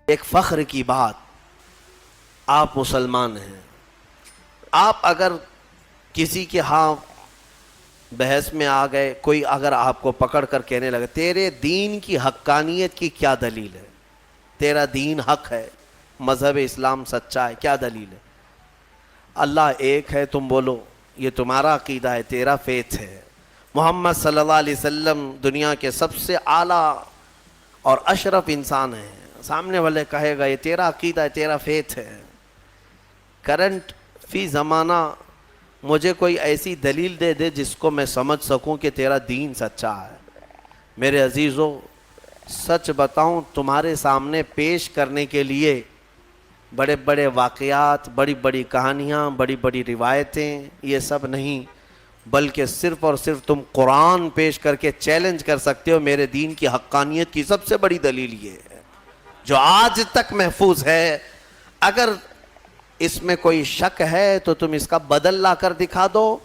ایک فخر کی بات، آپ مسلمان ہیں، آپ اگر کسی کے ہاں بحث میں آ گئے، کوئی اگر آپ کو پکڑ کر کہنے لگے تیرے دین کی حقانیت کی کیا دلیل ہے، تیرا دین حق ہے، مذہب اسلام سچا ہے، کیا دلیل ہے؟ اللہ ایک ہے، تم بولو یہ تمہارا عقیدہ ہے، تیرا فیتھ ہے۔ محمد صلی اللہ علیہ وسلم دنیا کے سب سے اعلیٰ اور اشرف انسان ہیں، سامنے والے کہے گا یہ تیرا عقیدہ ہے، تیرا فیتھ ہے۔ کرنٹ فی زمانہ مجھے کوئی ایسی دلیل دے دے جس کو میں سمجھ سکوں کہ تیرا دین سچا ہے۔ میرے عزیزو، سچ بتاؤں تمہارے سامنے پیش کرنے کے لیے بڑے بڑے واقعات، بڑی بڑی کہانیاں، بڑی بڑی روایتیں، یہ سب نہیں، بلکہ صرف اور صرف تم قرآن پیش کر کے چیلنج کر سکتے ہو میرے دین کی حقانیت کی سب سے بڑی دلیل یہ ہے جو آج تک محفوظ ہے۔ اگر اس میں کوئی شک ہے تو تم اس کا بدل لا کر دکھا دو،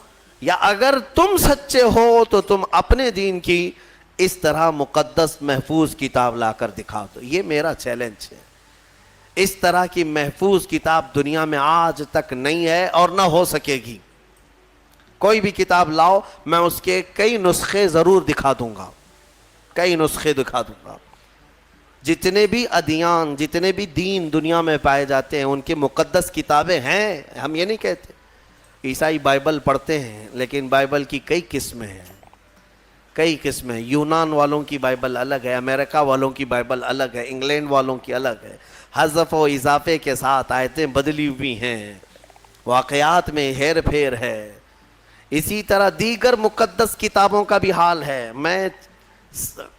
یا اگر تم سچے ہو تو تم اپنے دین کی اس طرح مقدس محفوظ کتاب لا کر دکھا دو۔ یہ میرا چیلنج ہے۔ اس طرح کی محفوظ کتاب دنیا میں آج تک نہیں ہے اور نہ ہو سکے گی۔ کوئی بھی کتاب لاؤ، میں اس کے کئی نسخے ضرور دکھا دوں گا، کئی نسخے دکھا دوں گا۔ جتنے بھی ادیان، جتنے بھی دین دنیا میں پائے جاتے ہیں ان کی مقدس کتابیں ہیں، ہم یہ نہیں کہتے۔ عیسائی بائبل پڑھتے ہیں لیکن بائبل کی کئی قسمیں ہیں، کئی قسمیں۔ یونان والوں کی بائبل الگ ہے، امریکہ والوں کی بائبل الگ ہے، انگلینڈ والوں کی الگ ہے، حذف و اضافے کے ساتھ آیتیں بدلی ہوئی ہیں، واقعات میں ہیر پھیر ہے۔ اسی طرح دیگر مقدس کتابوں کا بھی حال ہے۔ میں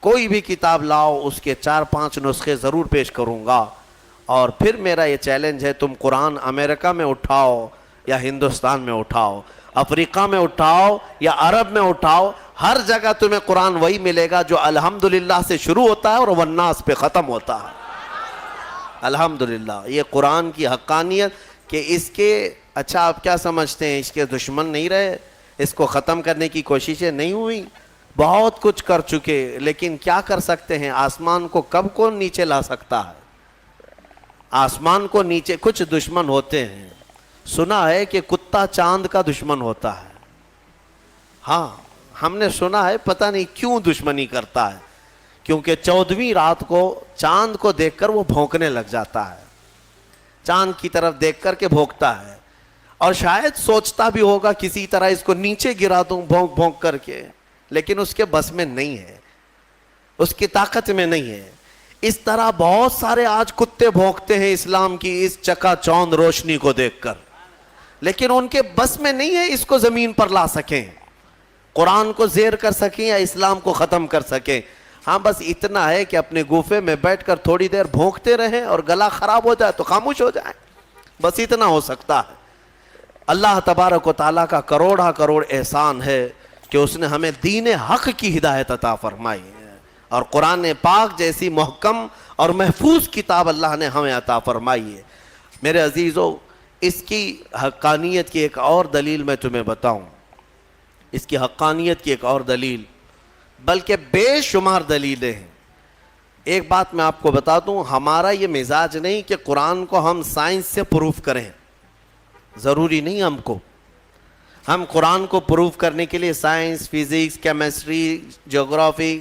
کوئی بھی کتاب لاؤ اس کے 4-5 نسخے ضرور پیش کروں گا، اور پھر میرا یہ چیلنج ہے تم قرآن امریکہ میں اٹھاؤ یا ہندوستان میں اٹھاؤ، افریقہ میں اٹھاؤ یا عرب میں اٹھاؤ، ہر جگہ تمہیں قرآن وہی ملے گا جو الحمدللہ سے شروع ہوتا ہے اور والناس پہ ختم ہوتا ہے۔ الحمدللہ، یہ قرآن کی حقانیت کہ اس کے اچھا آپ کیا سمجھتے ہیں اس کے دشمن نہیں رہے، اس کو ختم کرنے کی کوششیں نہیں ہوئی؟ بہت کچھ کر چکے، لیکن کیا کر سکتے ہیں؟ آسمان کو کب کون نیچے لا سکتا ہے؟ آسمان کو نیچے کچھ دشمن ہوتے ہیں، سنا ہے کہ کتا چاند کا دشمن ہوتا ہے۔ ہاں ہم نے سنا ہے، پتہ نہیں کیوں دشمنی کرتا ہے، کیونکہ 14ویں رات کو چاند کو دیکھ کر وہ بھونکنے لگ جاتا ہے، چاند کی طرف دیکھ کر کے بھونکتا ہے، اور شاید سوچتا بھی ہوگا کسی طرح اس کو نیچے گرا دوں بھونک بھونک کر کے، لیکن اس کے بس میں نہیں ہے، اس کی طاقت میں نہیں ہے۔ اس طرح بہت سارے آج کتے بھونکتے ہیں اسلام کی اس چکا چوند روشنی کو دیکھ کر، لیکن ان کے بس میں نہیں ہے اس کو زمین پر لا سکیں، قرآن کو زیر کر سکیں یا اسلام کو ختم کر سکیں۔ ہاں بس اتنا ہے کہ اپنے گوفے میں بیٹھ کر تھوڑی دیر بھونکتے رہیں، اور گلا خراب ہو جائے تو خاموش ہو جائیں، بس اتنا ہو سکتا ہے۔ اللہ تبارک و تعالیٰ کا کروڑا کروڑ احسان ہے کہ اس نے ہمیں دین حق کی ہدایت عطا فرمائی ہے، اور قرآن پاک جیسی محکم اور محفوظ کتاب اللہ نے ہمیں عطا فرمائی ہے۔ میرے عزیزو، اس کی حقانیت کی ایک اور دلیل میں تمہیں بتاؤں، اس کی حقانیت کی ایک اور دلیل، بلکہ بے شمار دلیلیں ہیں۔ ایک بات میں آپ کو بتا دوں، ہمارا یہ مزاج نہیں کہ قرآن کو ہم سائنس سے پروف کریں، ضروری نہیں ہم کو۔ ہم قرآن کو پروف کرنے کے لیے سائنس، فزکس، کیمسٹری، جغرافی،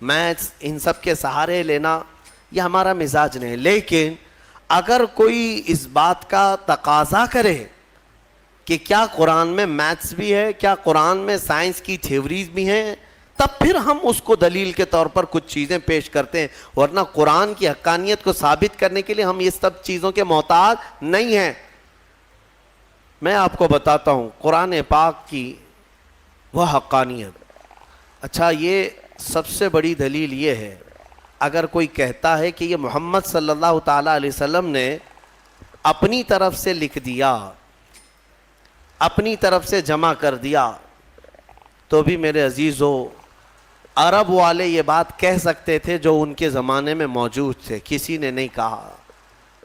میتھس، ان سب کے سہارے لینا یہ ہمارا مزاج نہیں، لیکن اگر کوئی اس بات کا تقاضا کرے کہ کیا قرآن میں میتھس بھی ہے، کیا قرآن میں سائنس کی تھیوریز بھی ہیں، تب پھر ہم اس کو دلیل کے طور پر کچھ چیزیں پیش کرتے ہیں، ورنہ قرآن کی حقانیت کو ثابت کرنے کے لیے ہم یہ سب چیزوں کے محتاج نہیں ہیں۔ میں آپ کو بتاتا ہوں قرآن پاک کی وہ حقانیت۔ اچھا، یہ سب سے بڑی دلیل یہ ہے، اگر کوئی کہتا ہے کہ یہ محمد صلی اللہ تعالیٰ علیہ وسلم نے اپنی طرف سے لکھ دیا، اپنی طرف سے جمع کر دیا، تو بھی میرے عزیزو، عرب والے یہ بات کہہ سکتے تھے جو ان کے زمانے میں موجود تھے، کسی نے نہیں کہا۔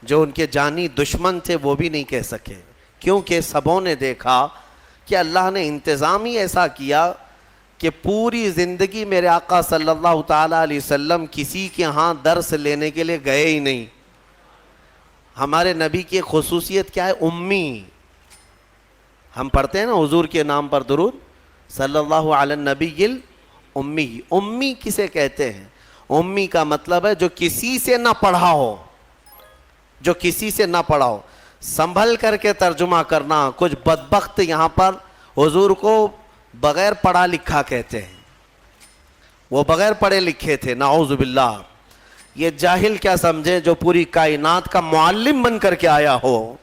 جو ان کے جانی دشمن تھے وہ بھی نہیں کہہ سکے، کیونکہ سبوں نے دیکھا کہ اللہ نے انتظام ہی ایسا کیا کہ پوری زندگی میرے آقا صلی اللہ تعالیٰ علیہ وسلم کسی کے ہاں درس لینے کے لیے گئے ہی نہیں، ہمارے نبی کی خصوصیت کیا ہے؟ امی. ہم پڑھتے ہیں نا حضور کے نام پر درود، صلی اللہ علی النبی الامی. امی کسے کہتے ہیں؟ امی کا مطلب ہے جو کسی سے نہ پڑھا ہو، جو کسی سے نہ پڑھا ہو. سنبھل کر کے ترجمہ کرنا. کچھ بدبخت یہاں پر حضور کو بغیر پڑھا لکھا کہتے ہیں. وہ بغیر پڑھے لکھے تھے، نعوذ باللہ. یہ جاہل کیا سمجھے جو پوری کائنات کا معلم بن کر کے آیا ہو،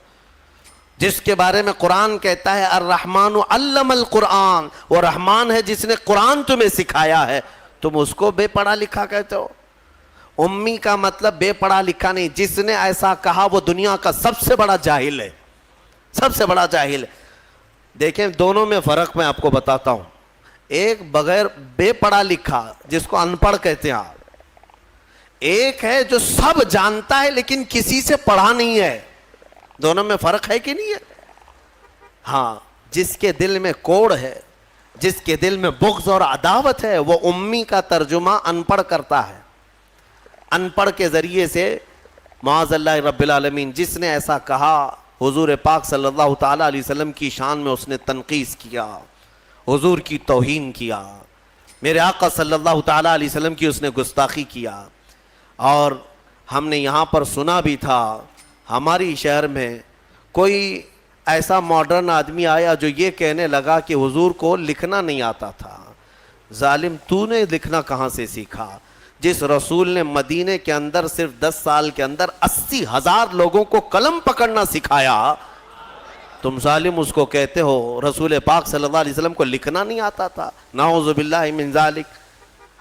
جس کے بارے میں قرآن کہتا ہے الرحمن علم القرآن، وہ رحمان ہے جس نے قرآن تمہیں سکھایا ہے، تم اس کو بے پڑھا لکھا کہتے ہو. امی کا مطلب بے پڑھا لکھا نہیں. جس نے ایسا کہا وہ دنیا کا سب سے بڑا جاہل ہے، سب سے بڑا جاہل ہے. دیکھیں دونوں میں فرق میں آپ کو بتاتا ہوں. ایک بغیر بے پڑھا لکھا جس کو ان پڑھ کہتے ہیں آپ، ایک ہے جو سب جانتا ہے لیکن کسی سے پڑھا نہیں ہے. دونوں میں فرق ہے کہ نہیں ہے؟ ہاں. جس کے دل میں کوڑ ہے، جس کے دل میں بغض اور عداوت ہے، وہ امی کا ترجمہ ان پڑھ کرتا ہے. ان پڑھ کے ذریعے سے معاذ اللہ رب العالمین. جس نے ایسا کہا حضور پاک صلی اللہ تعالی علیہ وسلم کی شان میں اس نے تنقیص کیا، حضور کی توہین کیا، میرے آقا صلی اللہ تعالی علیہ وسلم کی اس نے گستاخی کیا. اور ہم نے یہاں پر سنا بھی تھا، ہماری شہر میں کوئی ایسا ماڈرن آدمی آیا جو یہ کہنے لگا کہ حضور کو لکھنا نہیں آتا تھا. ظالم، تو نے لکھنا کہاں سے سیکھا؟ جس رسول نے مدینے کے اندر صرف 10 سال کے اندر 80,000 لوگوں کو قلم پکڑنا سکھایا، تم ظالم اس کو کہتے ہو رسول پاک صلی اللہ علیہ وسلم کو لکھنا نہیں آتا تھا؟ نعوذ باللہ من ذالک.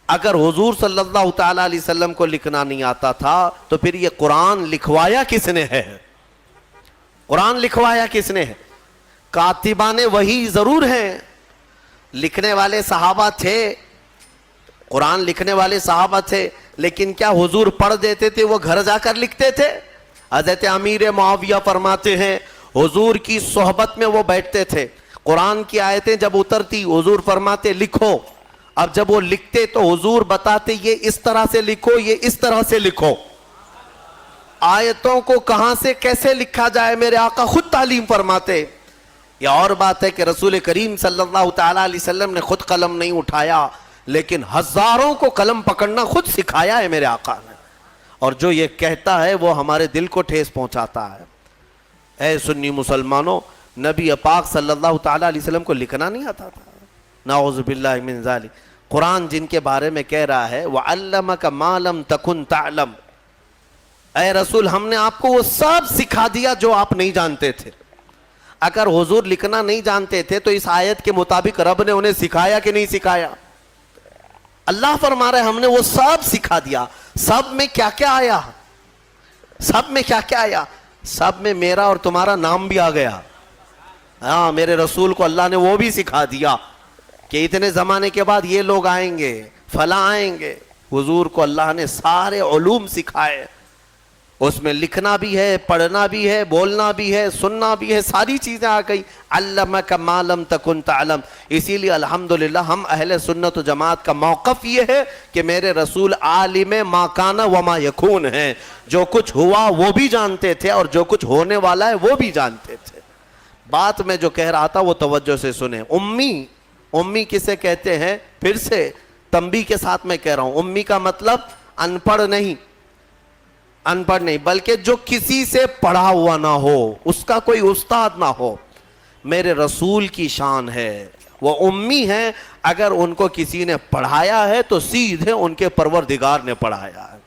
اگر حضور صلی اللہ تعالی علیہ وسلم کو لکھنا نہیں آتا تھا تو پھر یہ قرآن لکھوایا کس نے ہے؟ قرآن لکھوایا کس نے ہے؟ کاتبان وحی ضرور ہیں، لکھنے والے صحابہ تھے، قرآن لکھنے والے صحابہ تھے، لیکن کیا حضور پڑھ دیتے تھے وہ گھر جا کر لکھتے تھے؟ حضرت امیر معاویہ فرماتے ہیں حضور کی صحبت میں وہ بیٹھتے تھے، قرآن کی آیتیں جب اترتی حضور فرماتے لکھو. اب جب وہ لکھتے تو حضور بتاتے یہ اس طرح سے لکھو، یہ اس طرح سے لکھو. آیتوں کو کہاں سے کیسے لکھا جائے میرے آقا خود تعلیم فرماتے. یہ اور بات ہے کہ رسول کریم صلی اللہ تعالی علیہ وسلم نے خود قلم نہیں اٹھایا، لیکن ہزاروں کو قلم پکڑنا خود سکھایا ہے میرے آقا نے. اور جو یہ کہتا ہے وہ ہمارے دل کو ٹھیس پہنچاتا ہے. اے سنی مسلمانوں، نبی پاک صلی اللہ تعالی علیہ وسلم کو لکھنا نہیں آتا تھا، نعوذ باللہ من ذالک. قرآن جن کے بارے میں کہہ رہا ہے وَعَلَّمَكَ مَا لَمْ تَكُنْ تَعْلَمْ، اے رسول ہم نے آپ کو وہ سب سکھا دیا جو آپ نہیں جانتے تھے. اگر حضور لکھنا نہیں جانتے تھے تو اس آیت کے مطابق رب نے انہیں سکھایا کہ نہیں سکھایا؟ اللہ فرما رہے ہم نے وہ سب سکھا دیا. سب میں کیا کیا آیا؟ سب میں کیا کیا آیا؟ سب میں میرا اور تمہارا نام بھی آ گیا. ہاں، میرے رسول کو اللہ نے وہ بھی سکھا دیا کہ اتنے زمانے کے بعد یہ لوگ آئیں گے، فلاں آئیں گے. حضور کو اللہ نے سارے علوم سکھائے. اس میں لکھنا بھی ہے، پڑھنا بھی ہے، بولنا بھی ہے، سننا بھی ہے، ساری چیزیں آ گئی. علمک ما لم تکن تعلم. اسی لیے الحمدللہ ہم اہل سنت و جماعت کا موقف یہ ہے کہ میرے رسول عالم ما کان و ما یکون ہیں. جو کچھ ہوا وہ بھی جانتے تھے اور جو کچھ ہونے والا ہے وہ بھی جانتے تھے. بات میں جو کہہ رہا تھا وہ توجہ سے سنیں. امی کسے کہتے ہیں؟ پھر سے تنبیہ کے ساتھ میں کہہ رہا ہوں، امی کا مطلب ان پڑھ نہیں، ان پڑھ نہیں، بلکہ جو کسی سے پڑھا ہوا نہ ہو، اس کا کوئی استاد نہ ہو. میرے رسول کی شان ہے وہ امی ہیں. اگر ان کو کسی نے پڑھایا ہے تو سیدھے ان کے پروردگار نے پڑھایا ہے.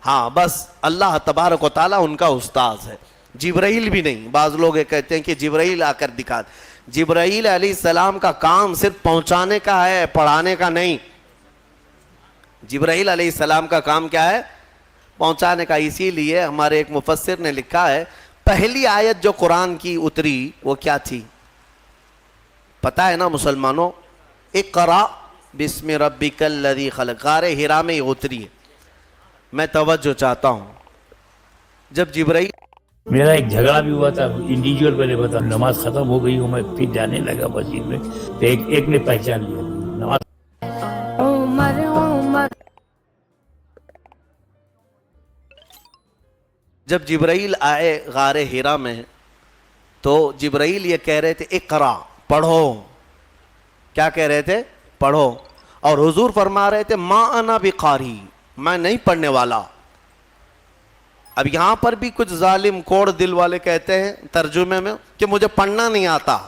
ہاں بس اللہ تبارک و تعالیٰ ان کا استاذ ہے، جبرائیل بھی نہیں. بعض لوگ یہ کہتے ہیں کہ جبرائیل آ کر دکھا. جبرائیل علیہ السلام کا کام صرف پہنچانے کا ہے، پڑھانے کا نہیں. جبرائیل علیہ السلام کا کام کیا ہے؟ پہنچانے کا. اسی لیے ہمارے ایک مفسر نے لکھا ہے پہلی آیت جو قرآن کی اتری وہ کیا تھی پتہ ہے نا مسلمانوں؟ اقرا بسم ربک الذی خلق. غار حرا میں اتری ہے. میں توجہ چاہتا ہوں، جب جبرائیل، میرا ایک جھگڑا بھی ہوا تھا انڈیویجول پہلے بتا، نماز ختم ہو گئی ہوں میں پھر جانے لگا مسجد میں تو ایک نے پہچان لیا نماز. جب جبرائیل آئے غار ہیرا میں تو جبرائیل یہ کہہ رہے تھے اقرا، پڑھو. کیا کہہ رہے تھے؟ پڑھو. اور حضور فرما رہے تھے ما انا بقاری، میں نہیں پڑھنے والا. اب یہاں پر بھی کچھ ظالم کوڑ دل والے کہتے ہیں ترجمے میں کہ مجھے پڑھنا نہیں آتا.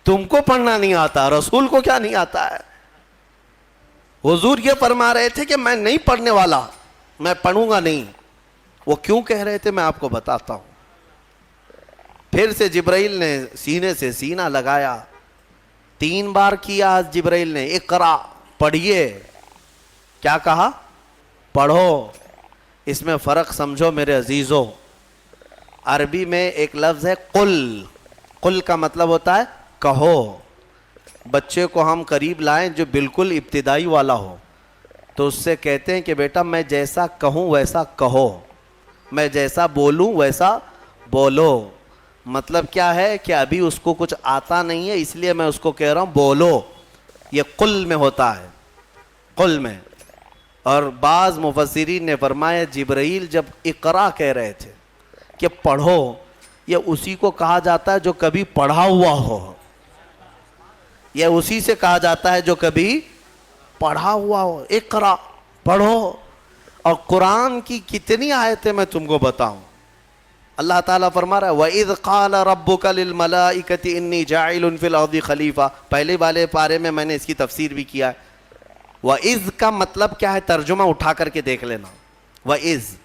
تم کو پڑھنا نہیں آتا، رسول کو کیا نہیں آتا ہے؟ حضور یہ فرما رہے تھے کہ میں نہیں پڑھنے والا، میں پڑھوں گا نہیں. وہ کیوں کہہ رہے تھے میں آپ کو بتاتا ہوں. پھر سے جبرائیل نے سینے سے سینہ لگایا، 3 بار کیا جبرائیل نے اقرا، پڑھیے. کیا کہا؟ پڑھو. اس میں فرق سمجھو میرے عزیزو. عربی میں ایک لفظ ہے قل. قل کا مطلب ہوتا ہے کہو. بچے کو ہم قریب لائیں جو بالکل ابتدائی والا ہو تو اس سے کہتے ہیں کہ بیٹا میں جیسا کہوں ویسا کہو، میں جیسا بولوں ویسا بولو. مطلب کیا ہے کہ ابھی اس کو کچھ آتا نہیں ہے اس لیے میں اس کو کہہ رہا ہوں بولو. یہ قل میں ہوتا ہے، قل میں. اور بعض مفسرین نے فرمایا جبرائیل جب اقرا کہہ رہے تھے کہ پڑھو، یہ اسی کو کہا جاتا ہے جو کبھی پڑھا ہوا ہو. یہ اسی سے کہا جاتا ہے جو کبھی پڑھا ہوا ہو. اقرا، پڑھو. اور قرآن کی کتنی آیتیں میں تم کو بتاؤں. اللہ تعالیٰ فرما رہا ہے وَإِذْ قَالَ رَبُّكَ لِلْمَلَائِكَةِ إِنِّي جَاعِلٌ فِي الْأَرْضِ خَلِيفَةً. پہلے والے پارے میں میں نے اس کی تفسیر بھی کیا ہے. وَإِذْ کا مطلب کیا ہے؟ ترجمہ اٹھا کر کے دیکھ لینا. وَإِذْ،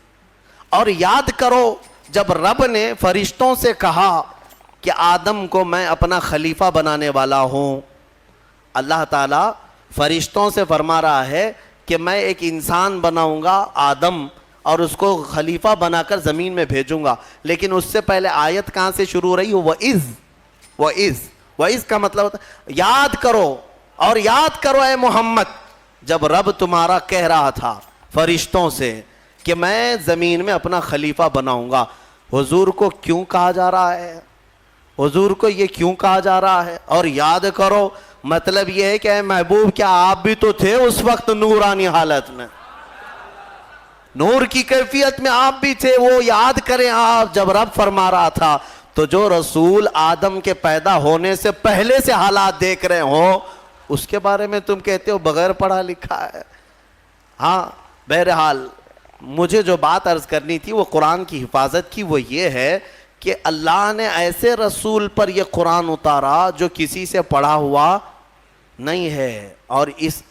اور یاد کرو جب رب نے فرشتوں سے کہا کہ آدم کو میں اپنا خلیفہ بنانے والا ہوں. اللہ تعالیٰ فرشتوں سے فرما رہا ہے کہ میں ایک انسان بناؤں گا آدم اور اس کو خلیفہ بنا کر زمین میں بھیجوں گا. لیکن اس سے پہلے آیت کہاں سے شروع ہو رہی ہو؟ وَإِذْ کا مطلب ہوتا ہے یاد کرو. اور یاد کرو اے محمد جب رب تمہارا کہہ رہا تھا فرشتوں سے کہ میں زمین میں اپنا خلیفہ بناؤں گا. حضور کو کیوں کہا جا رہا ہے؟ حضور کو یہ کیوں کہا جا رہا ہے؟ اور یاد کرو مطلب یہ ہے کہ اے محبوب کیا آپ بھی تو تھے اس وقت نورانی حالت میں، نور کی کیفیت میں آپ بھی تھے. وہ یاد کریں آپ جب رب فرما رہا تھا تو جو رسول آدم کے پیدا ہونے سے پہلے سے حالات دیکھ رہے ہوں اس کے بارے میں تم کہتے ہو بغیر پڑھا لکھا ہے. ہاں بہرحال مجھے جو بات عرض کرنی تھی وہ قرآن کی حفاظت کی، وہ یہ ہے کہ اللہ نے ایسے رسول پر یہ قرآن اتارا جو کسی سے پڑھا ہوا نہیں ہے. اور اس